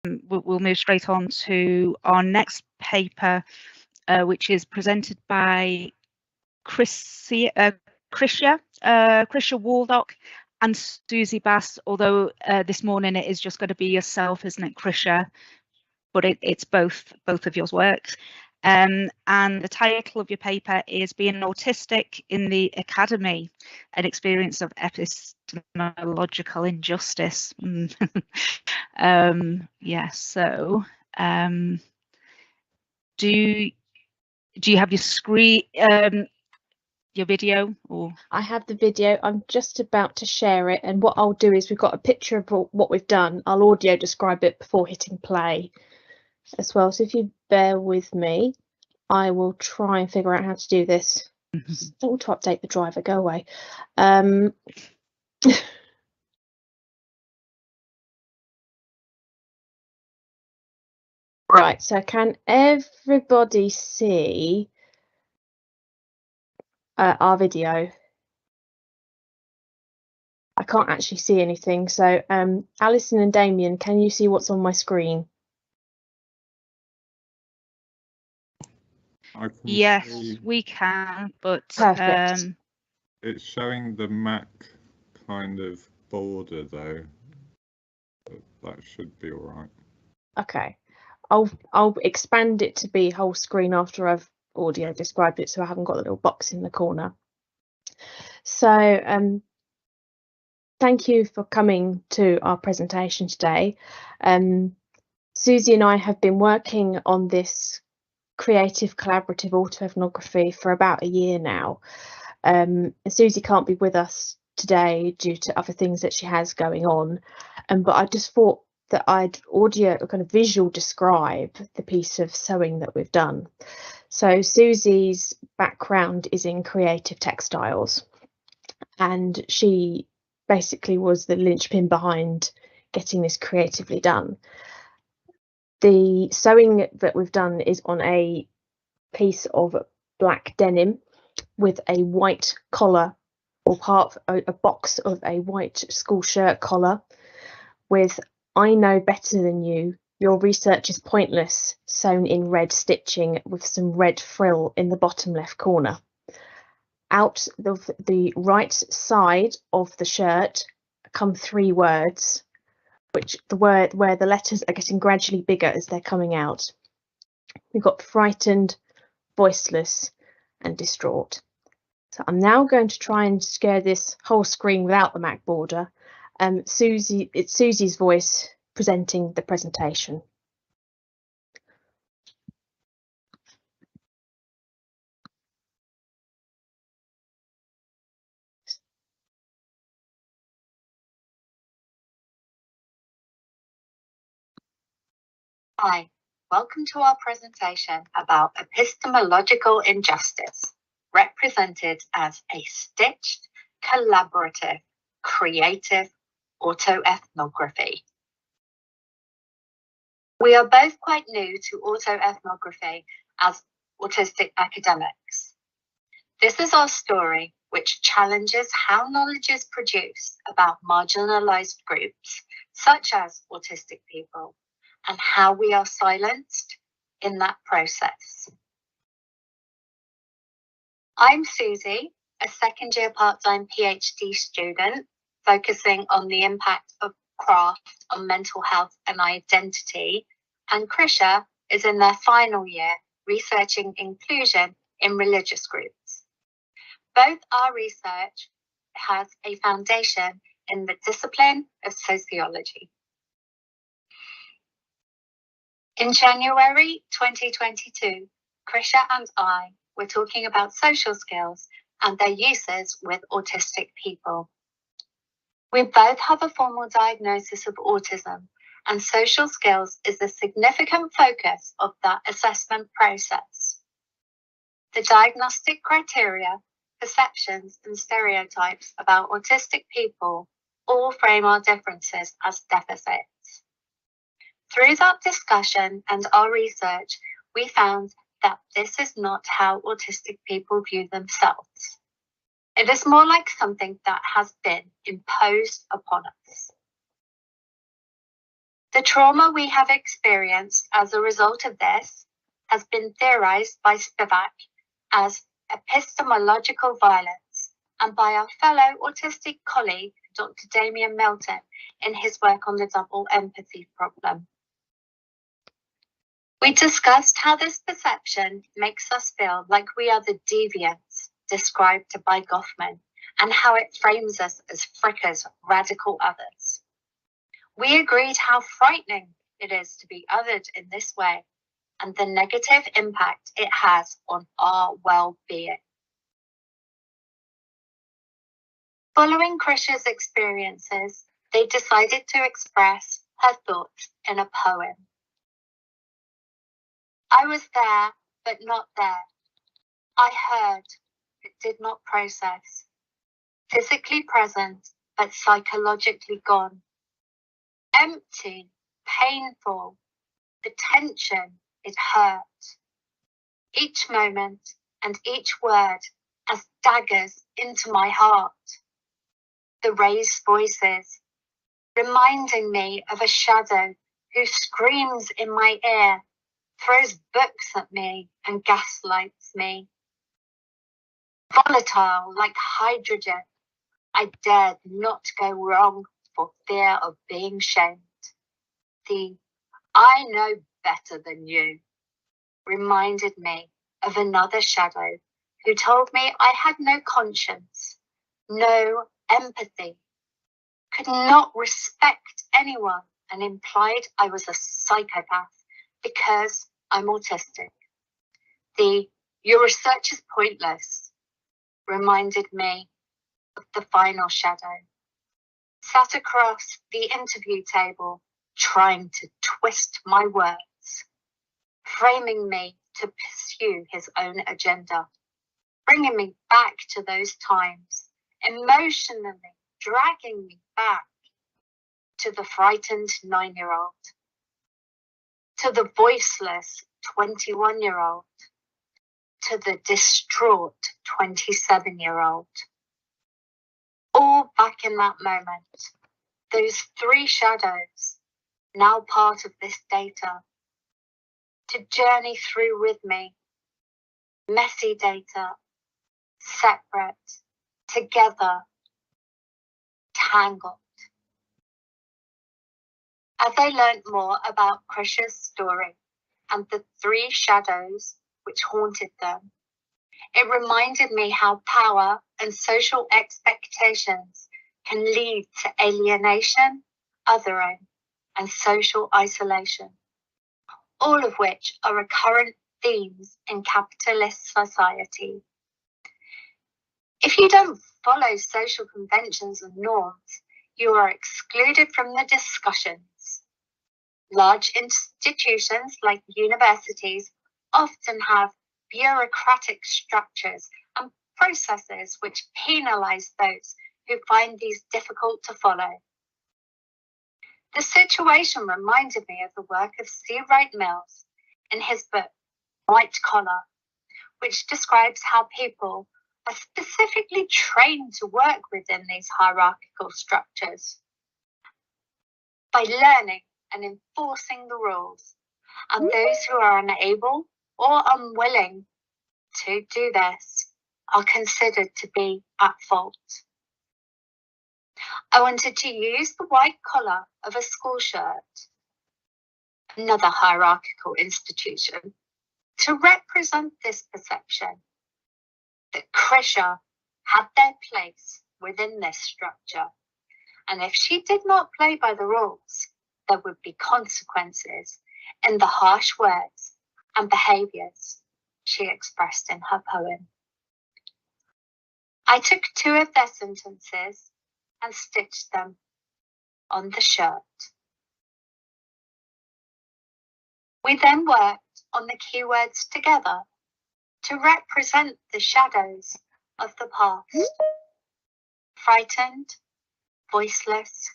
we'll move straight on to our next paper, which is presented by Krysia Waldock and Susie Bass, although this morning it is just going to be yourself, isn't it, Krysia? But it's both of your works. And the title of your paper is Being Autistic in the Academy, an Experience of Epistemological Injustice. So do you have your screen, your video? Or I have the video. I'm just about to share it, and what I'll do is we've got a picture of what we've done. I'll audio describe it before hitting play as well. So if you bear with me, I will try and figure out how to do this. Still to update the driver, go away. Right, so can everybody see our video? I can't actually see anything. So Allison and Damian, can you see what's on my screen? Yes, we can, but perfect. It's showing the Mac kind of border though. But that should be all right. Okay, I'll expand it to be whole screen after I've audio described it, so I haven't got a little box in the corner. So thank you for coming to our presentation today. Susie and I have been working on this creative collaborative autoethnography for about a year now. And Susie can't be with us today due to other things that she has going on, but I just thought that I'd audio kind of visual describe the piece of sewing that we've done. So Susie's background is in creative textiles, and she basically was the linchpin behind getting this creatively done. The sewing that we've done is on a piece of black denim with a white collar, or part of a box of a white school shirt collar with "I know better than you, your research is pointless" sewn in red stitching with some red frill in the bottom left corner. Out of the right side of the shirt come 3 words, which where the letters are getting gradually bigger as they're coming out. We've got frightened, voiceless, and distraught. So I'm now going to try and share this whole screen without the Mac border. It's Susie's voice presenting the presentation. Hi, welcome to our presentation about epistemological injustice, represented as a stitched, collaborative, creative autoethnography. We are both quite new to autoethnography as autistic academics. This is our story, which challenges how knowledge is produced about marginalized groups, such as autistic people, and how we are silenced in that process. I'm Susie, a second-year part-time PhD student focusing on the impact of craft on mental health and identity, and Krysia is in their final year researching inclusion in religious groups. Both our research has a foundation in the discipline of sociology. In January 2022, Krysia and I were talking about social skills and their uses with autistic people. We both have a formal diagnosis of autism, and social skills is a significant focus of that assessment process. The diagnostic criteria, perceptions, and stereotypes about autistic people all frame our differences as deficits. Through that discussion and our research, we found that this is not how autistic people view themselves. It is more like something that has been imposed upon us. The trauma we have experienced as a result of this has been theorized by Spivak as epistemological violence and by our fellow autistic colleague, Dr. Damian Milton, in his work on the double empathy problem. We discussed how this perception makes us feel like we are the deviants described by Goffman and how it frames us as frickers, radical others. We agreed how frightening it is to be othered in this way and the negative impact it has on our well-being. Following Krysia's experiences, they decided to express her thoughts in a poem. I was there, but not there. I heard, but did not process. Physically present, but psychologically gone. Empty, painful, the tension, it hurt. Each moment and each word as daggers into my heart. The raised voices, reminding me of a shadow who screams in my ear, throws books at me and gaslights me. Volatile like hydrogen, I dared not go wrong for fear of being shamed. The I know better than you reminded me of another shadow who told me I had no conscience, no empathy, could not respect anyone, and implied I was a psychopath because I'm autistic. The your research is pointless reminded me of the final shadow, sat across the interview table trying to twist my words, framing me to pursue his own agenda, bringing me back to those times, emotionally dragging me back to the frightened 9-year-old, to the voiceless 21-year-old, to the distraught 27-year-old. All back in that moment, those three shadows, now part of this data, to journey through with me, messy data, separate, together, tangled. As I learned more about Krysia's story and the three shadows which haunted them, it reminded me how power and social expectations can lead to alienation, othering, and social isolation, all of which are recurrent themes in capitalist society. If you don't follow social conventions and norms, you are excluded from the discussions. Large institutions like universities often have bureaucratic structures and processes which penalize those who find these difficult to follow. The situation reminded me of the work of C. Wright Mills in his book, White Collar, which describes how people are specifically trained to work within these hierarchical structures. By learning and enforcing the rules, and those who are unable or unwilling to do this are considered to be at fault. I wanted to use the white collar of a school shirt, another hierarchical institution, to represent this perception that Krysia had their place within this structure, and if she did not play by the rules, there would be consequences in the harsh words and behaviours she expressed in her poem. I took two of their sentences and stitched them on the shirt. We then worked on the keywords together to represent the shadows of the past, frightened, voiceless,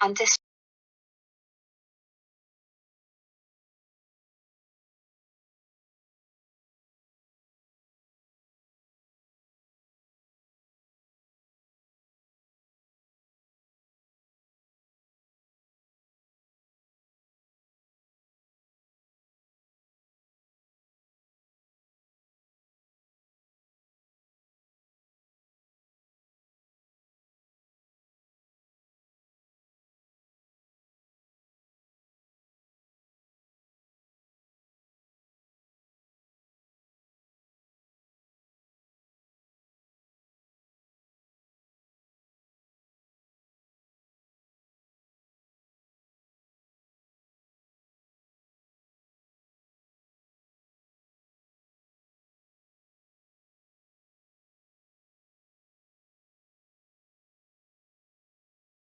and distraught.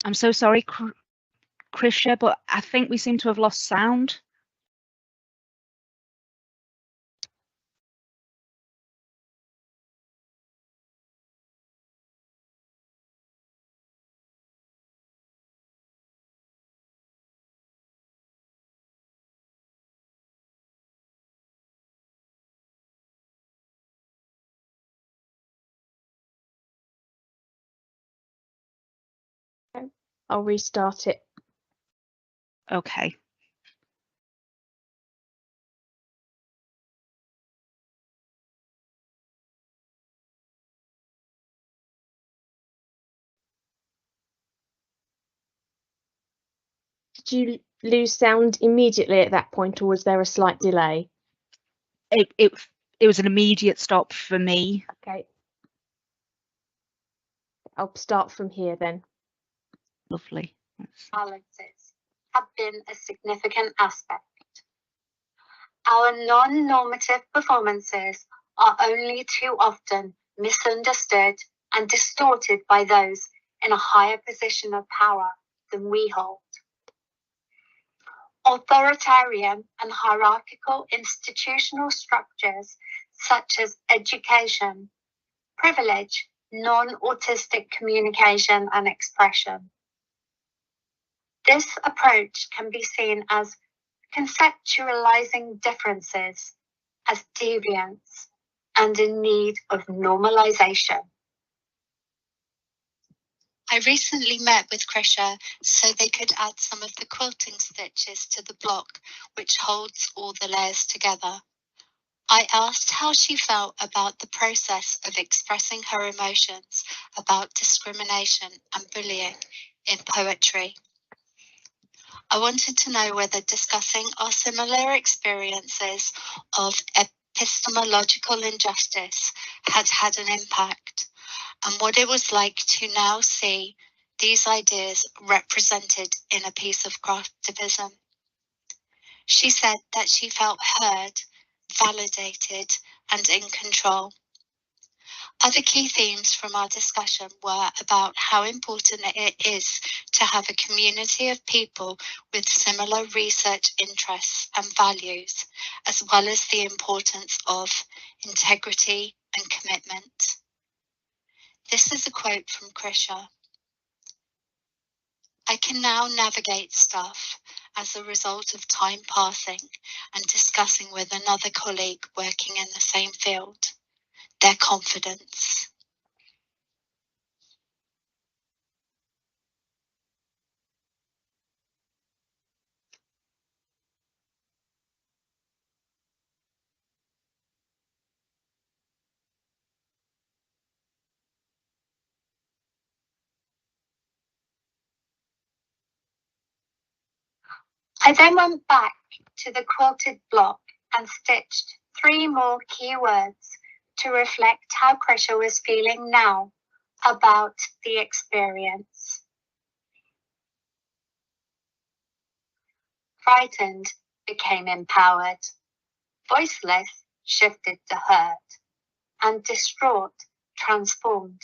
I'm so sorry, Krysia, but I think we seem to have lost sound. I'll restart it. Okay. Did you lose sound immediately at that point, or was there a slight delay? It was an immediate stop for me. Okay. I'll start from here then. Lovely. Balances have been a significant aspect. Our non-normative performances are only too often misunderstood and distorted by those in a higher position of power than we hold. Authoritarian and hierarchical institutional structures such as education privilege non-autistic communication and expression. This approach can be seen as conceptualizing differences as deviance and in need of normalization. I recently met with Krysia so they could add some of the quilting stitches to the block which holds all the layers together. I asked how she felt about the process of expressing her emotions about discrimination and bullying in poetry. I wanted to know whether discussing our similar experiences of epistemological injustice had had an impact, and what it was like to now see these ideas represented in a piece of craftivism. She said that she felt heard, validated, and in control. Other key themes from our discussion were about how important it is to have a community of people with similar research interests and values, as well as the importance of integrity and commitment. This is a quote from Krysia. I can now navigate stuff as a result of time passing and discussing with another colleague working in the same field. Their confidence. I then went back to the quilted block and stitched 3 more key words to reflect how Krysia was feeling now about the experience. Frightened became empowered, voiceless shifted to heard, and distraught transformed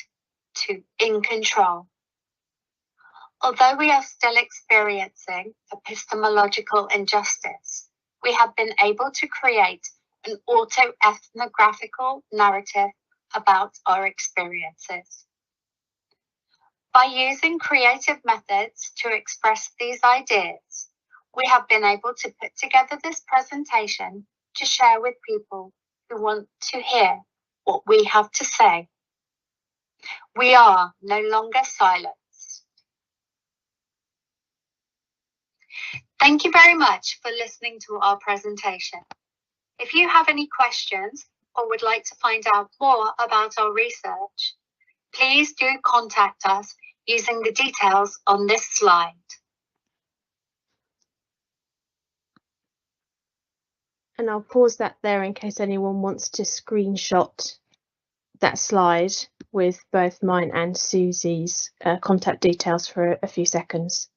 to in control. Although we are still experiencing epistemological injustice, we have been able to create an autoethnographical narrative about our experiences. By using creative methods to express these ideas, we have been able to put together this presentation to share with people who want to hear what we have to say. We are no longer silent. Thank you very much for listening to our presentation. If you have any questions or would like to find out more about our research, please do contact us using the details on this slide. And I'll pause that there in case anyone wants to screenshot that slide with both mine and Susie's contact details for a few seconds.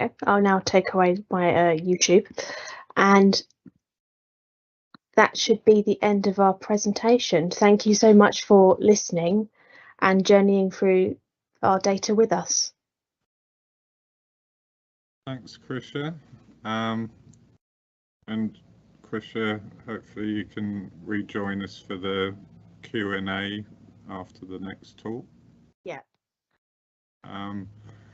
Okay, I'll now take away my YouTube, and that should be the end of our presentation. Thank you so much for listening and journeying through our data with us. Thanks, Krysia. And Krysia, hopefully you can rejoin us for the Q&A after the next talk. Yeah.